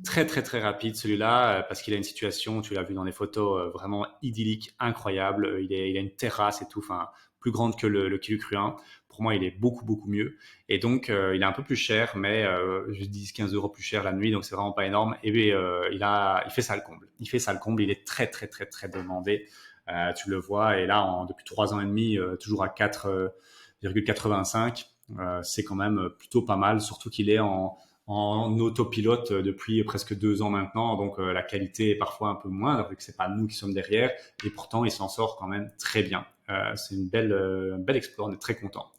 Très très très rapide celui-là, parce qu'il a une situation, tu l'as vu dans les photos, vraiment idyllique, incroyable. Il a une terrasse et tout, enfin plus grande que le Kilu Cru 1. Pour moi, il est beaucoup beaucoup mieux. Et donc, il est un peu plus cher, mais je dis 15 euros plus cher la nuit, donc c'est vraiment pas énorme. Et il fait ça le comble. Il fait ça le comble. Il est très très très très demandé. Tu le vois. Et là, depuis 3 ans et demi, toujours à 4,85. C'est quand même plutôt pas mal, surtout qu'il est en autopilote depuis presque 2 ans maintenant, donc la qualité est parfois un peu moindre vu que c'est pas nous qui sommes derrière, et pourtant il s'en sort quand même très bien. C'est une belle exploit, on est très content.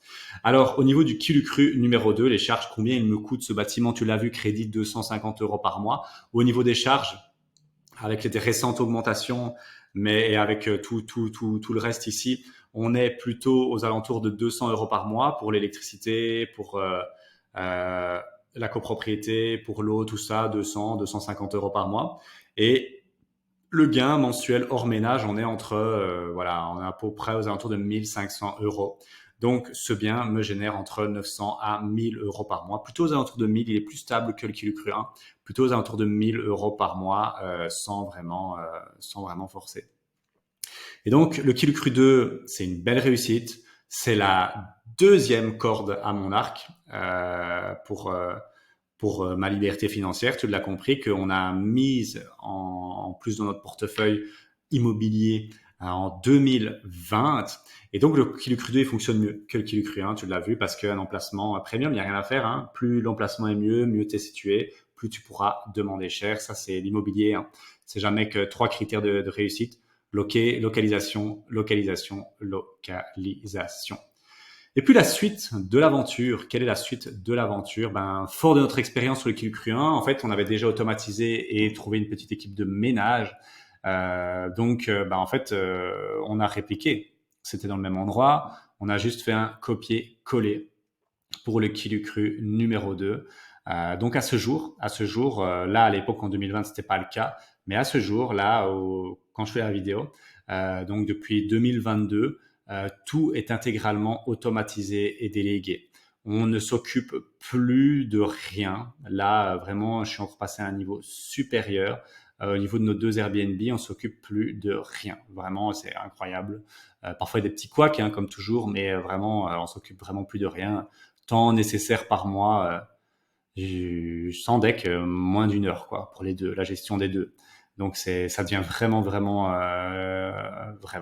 Alors au niveau du Kilu Cru numéro 2, les charges, combien il me coûte ce bâtiment? Tu l'as vu, crédit 250 euros par mois. Au niveau des charges, avec les récentes augmentations, mais et avec tout le reste ici, on est plutôt aux alentours de 200 euros par mois pour l'électricité, pour euh, la copropriété, pour l'eau, tout ça, 200, 250 euros par mois. Et le gain mensuel hors ménage, on est on est à peu près aux alentours de 1500 euros. Donc, ce bien me génère entre 900 à 1000 euros par mois. Plutôt aux alentours de 1000, il est plus stable que le Kilu Cru 1. Plutôt aux alentours de 1000 euros par mois, sans vraiment forcer. Et donc, le Kilu Cru 2, c'est une belle réussite. C'est la deuxième corde à mon arc pour ma liberté financière. Tu l'as compris, qu'on a mis en plus dans notre portefeuille immobilier en 2020. Et donc, le Kilu Cru 2, il fonctionne mieux que le Kilu Cru 1, tu l'as vu, parce qu'un emplacement premium, il n'y a rien à faire. Hein. Plus l'emplacement est mieux tu es situé, plus tu pourras demander cher. Ça, c'est l'immobilier. Hein. C'est jamais que 3 critères de réussite. Localisation, localisation, localisation. Et puis la suite de l'aventure, quelle est la suite de l'aventure? Fort de notre expérience sur le Kilu Cru 1, en fait, on avait déjà automatisé et trouvé une petite équipe de ménage. En fait, on a répliqué. C'était dans le même endroit. On a juste fait un copier-coller. pour le Qui l'eût cru numéro 2. Donc à ce jour, là à l'époque en 2020 c'était pas le cas, mais à ce jour là, quand je fais la vidéo, donc depuis 2022, tout est intégralement automatisé et délégué. On ne s'occupe plus de rien. Là, vraiment, je suis encore passé à un niveau supérieur. Au niveau de nos 2 Airbnb, on s'occupe plus de rien. Vraiment, c'est incroyable. Parfois, il y a des petits couacs, hein, comme toujours, mais vraiment, on s'occupe vraiment plus de rien. Temps nécessaire par mois, sans deck, moins d'une heure, quoi, pour les deux, la gestion des deux. Donc ça devient vraiment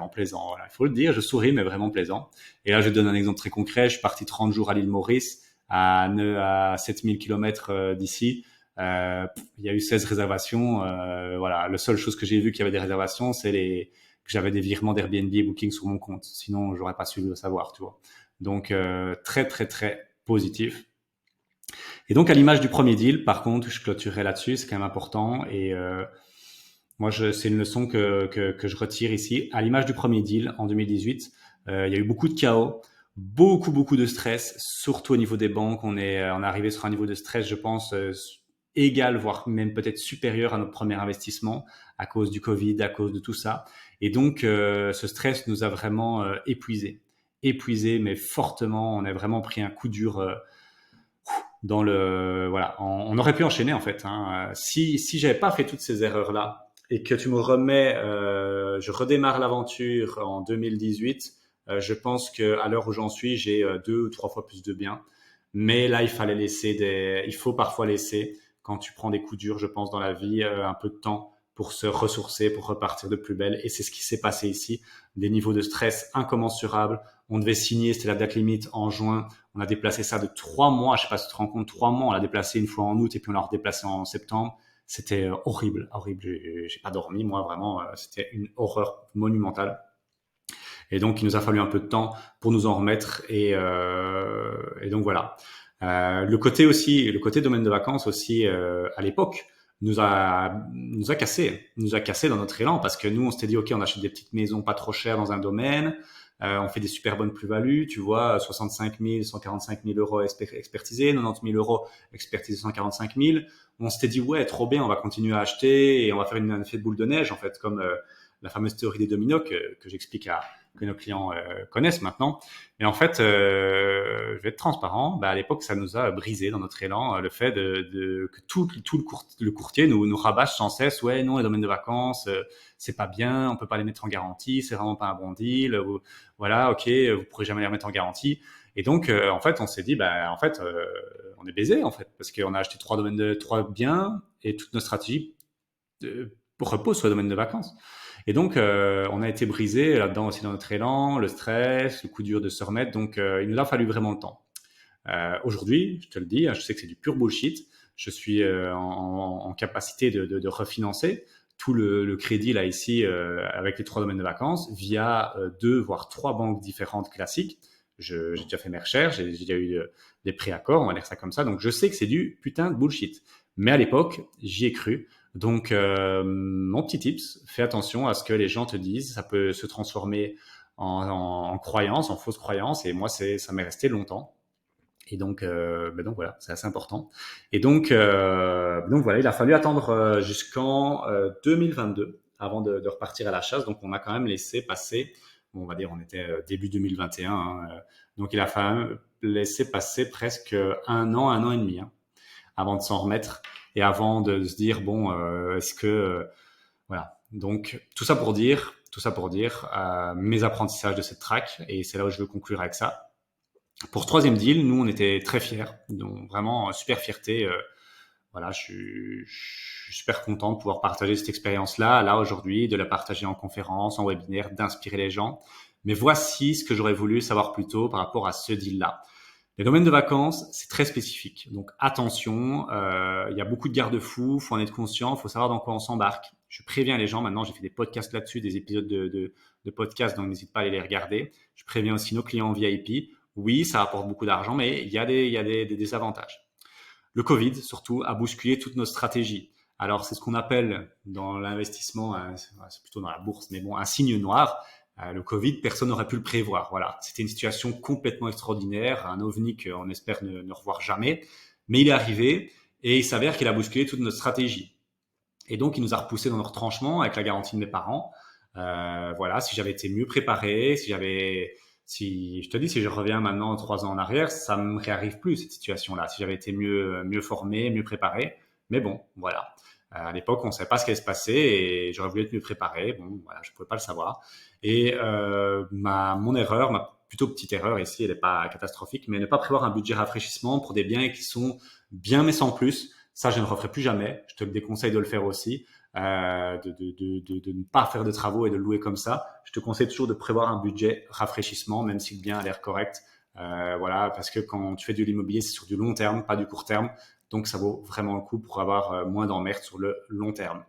plaisant. Voilà. Il faut le dire, je souris, mais vraiment plaisant. Et là, je donne un exemple très concret. Je suis parti 30 jours à l'île Maurice, à 7000 km d'ici. Il y a eu 16 réservations. Voilà. La seule chose que j'ai vu qu'il y avait des réservations, c'est que j'avais des virements d'Airbnb et Booking sur mon compte. Sinon, j'aurais pas su le savoir, tu vois. Donc, très, très, très positif. Et donc, à l'image du premier deal, par contre, je clôturerai là-dessus, c'est quand même important. Et moi, c'est une leçon que je retire ici. À l'image du premier deal en 2018, il y a eu beaucoup de chaos, beaucoup de stress, surtout au niveau des banques. On est arrivé sur un niveau de stress, je pense, égal, voire même peut-être supérieur à notre premier investissement à cause du Covid, à cause de tout ça. Et donc, ce stress nous a vraiment épuisés, mais fortement. On a vraiment pris un coup dur. Voilà, on aurait pu enchaîner en fait, hein. Si j'avais pas fait toutes ces erreurs là et que tu me remets, je redémarre l'aventure en 2018, je pense que à l'heure où j'en suis, j'ai 2 ou 3 fois plus de biens. Mais là, il faut parfois laisser, quand tu prends des coups durs, je pense, dans la vie, un peu de temps pour se ressourcer, pour repartir de plus belle. Et c'est ce qui s'est passé ici. Des niveaux de stress incommensurables. On devait signer, c'était la date limite en juin. On a déplacé ça de 3 mois. Je sais pas si tu te rends compte, 3 mois. On l'a déplacé une fois en août et puis on l'a redéplacé en septembre. C'était horrible. J'ai pas dormi, moi, vraiment. C'était une horreur monumentale. Et donc, il nous a fallu un peu de temps pour nous en remettre. Et donc, voilà. Le côté domaine de vacances aussi, à l'époque, nous a cassé dans notre élan parce que nous, on s'était dit, OK, on achète des petites maisons pas trop chères dans un domaine. On fait des super bonnes plus-values, tu vois, 65 000, 145 000 euros expertisés, 90 000 euros expertisés, 145 000. On s'était dit, ouais, trop bien, on va continuer à acheter et on va faire un effet de boule de neige, en fait, comme la fameuse théorie des dominos que j'explique que nos clients connaissent maintenant. Mais en fait, je vais être transparent, à l'époque, ça nous a brisé dans notre élan, le fait que tout le courtier nous rabâche sans cesse, ouais, non, les domaines de vacances, c'est pas bien, on peut pas les mettre en garantie, c'est vraiment pas un bon deal, voilà, ok, vous pourrez jamais les remettre en garantie. Et donc, en fait, on s'est dit, on est baisé, en fait, parce qu'on a acheté 3 biens et toute notre stratégie repose sur le domaine de vacances. Et donc, on a été brisé là-dedans aussi dans notre élan, le stress, le coup dur de se remettre. Donc, il nous a fallu vraiment le temps. Aujourd'hui, je te le dis, je sais que c'est du pur bullshit. Je suis en capacité de refinancer tout le crédit là ici avec les 3 domaines de vacances via 2 voire 3 banques différentes classiques. J'ai déjà fait mes recherches, j'ai déjà eu des préaccords, on va dire ça comme ça. Donc, je sais que c'est du putain de bullshit. Mais à l'époque, j'y ai cru. Donc, mon petit tips, fais attention à ce que les gens te disent. Ça peut se transformer en croyance, en fausse croyance. Et moi, ça m'est resté longtemps. Et donc, donc voilà, c'est assez important. Et donc voilà, il a fallu attendre jusqu'en 2022 avant de repartir à la chasse. Donc, on a quand même laissé passer, bon, on va dire, on était début 2021. Hein, donc, il a fallu laisser passer presque un an et demi, hein, avant de s'en remettre et avant de se dire bon, est-ce que voilà. Donc tout ça pour dire mes apprentissages de cette track, et c'est là où je veux conclure avec ça. Pour ce troisième deal, nous on était très fiers, donc vraiment super fierté. Voilà, je suis super content de pouvoir partager cette expérience-là, là aujourd'hui, de la partager en conférence, en webinaire, d'inspirer les gens. Mais voici ce que j'aurais voulu savoir plus tôt par rapport à ce deal-là. Les domaines de vacances, c'est très spécifique. Donc attention, il y a beaucoup de garde-fous, faut en être conscient, faut savoir dans quoi on s'embarque. Je préviens les gens, maintenant j'ai fait des podcasts là-dessus, des épisodes de podcasts, donc n'hésite pas à aller les regarder. Je préviens aussi nos clients VIP. Oui, ça apporte beaucoup d'argent, mais il y a des désavantages. Le Covid, surtout, a bousculé toutes nos stratégies. Alors, c'est ce qu'on appelle dans l'investissement, c'est plutôt dans la bourse, mais bon, un signe noir. Le Covid, personne n'aurait pu le prévoir. Voilà, c'était une situation complètement extraordinaire, un ovni qu'on espère ne revoir jamais. Mais il est arrivé et il s'avère qu'il a bousculé toute notre stratégie. Et donc, il nous a repoussé dans nos retranchements avec la garantie de mes parents. Voilà, si j'avais été mieux préparé, si je te dis, si je reviens maintenant 3 ans en arrière, ça me réarrive plus cette situation-là. Si j'avais été mieux formé, mieux préparé. Mais bon, voilà. À l'époque, on ne savait pas ce qui allait se passer et j'aurais voulu être mieux préparé. Bon, voilà, je pouvais pas le savoir. Et mon erreur, ma plutôt petite erreur ici, elle n'est pas catastrophique, mais ne pas prévoir un budget rafraîchissement pour des biens qui sont bien mais sans plus. Ça, je ne le referai plus jamais. Je te le déconseille de le faire aussi, de ne pas faire de travaux et de le louer comme ça. Je te conseille toujours de prévoir un budget rafraîchissement, même si le bien a l'air correct. Voilà, parce que quand tu fais de l'immobilier, c'est sur du long terme, pas du court terme. Donc, ça vaut vraiment le coup pour avoir moins d'emmerdes sur le long terme.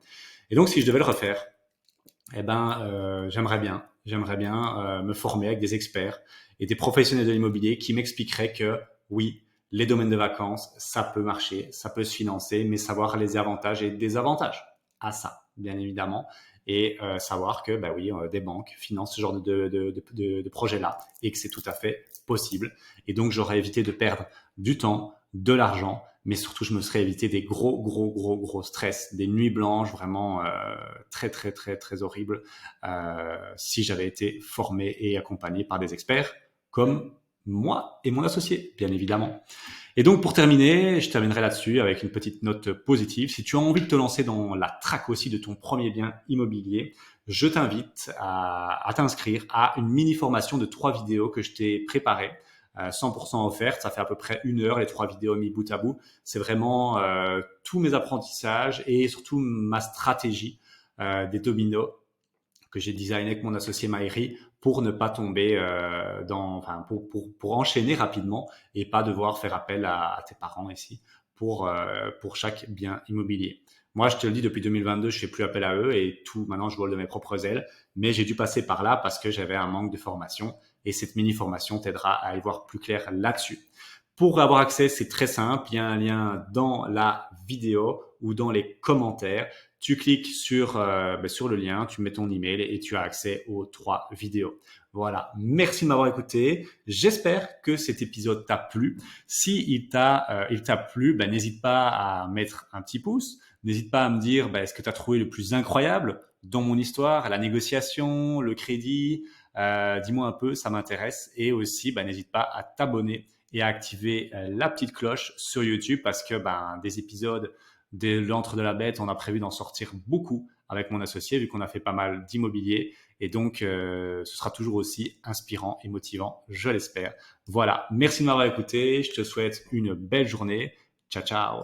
Et donc, si je devais le refaire, eh ben, j'aimerais bien me former avec des experts et des professionnels de l'immobilier qui m'expliqueraient que oui, les domaines de vacances, ça peut marcher, ça peut se financer, mais savoir les avantages et désavantages à ça, bien évidemment, et savoir que, bah oui, des banques financent ce genre de projet-là et que c'est tout à fait possible. Et donc, j'aurais évité de perdre du temps, de l'argent, mais surtout, je me serais évité des gros stress, des nuits blanches vraiment très horribles si j'avais été formé et accompagné par des experts comme moi et mon associé, bien évidemment. Et donc, pour terminer, je terminerai là-dessus avec une petite note positive. Si tu as envie de te lancer dans la traque aussi de ton premier bien immobilier, je t'invite à t'inscrire à une mini formation de 3 vidéos que je t'ai préparées. 100% offerte, ça fait à peu près 1 heure, les 3 vidéos mis bout à bout. C'est vraiment tous mes apprentissages et surtout ma stratégie des dominos que j'ai designé avec mon associé Maïri pour ne pas tomber pour enchaîner rapidement et pas devoir faire appel à tes parents ici pour chaque bien immobilier. Moi, je te le dis, depuis 2022, je fais plus appel à eux et tout, maintenant, je vole de mes propres ailes. Mais j'ai dû passer par là parce que j'avais un manque de formation et cette mini-formation t'aidera à y voir plus clair là-dessus. Pour avoir accès, c'est très simple. Il y a un lien dans la vidéo ou dans les commentaires. Tu cliques sur le lien, tu mets ton email et tu as accès aux 3 vidéos. Voilà, merci de m'avoir écouté. J'espère que cet épisode t'a plu. Si il t'a plu, n'hésite pas à mettre un petit pouce. N'hésite pas à me dire est-ce que tu as trouvé le plus incroyable dans mon histoire, la négociation, le crédit. Dis-moi un peu, ça m'intéresse. Et aussi, n'hésite pas à t'abonner et à activer la petite cloche sur YouTube parce que des épisodes de l'Antre de la Bête, on a prévu d'en sortir beaucoup avec mon associé vu qu'on a fait pas mal d'immobilier et donc ce sera toujours aussi inspirant et motivant, je l'espère. Voilà, merci de m'avoir écouté, je te souhaite une belle journée. Ciao, ciao.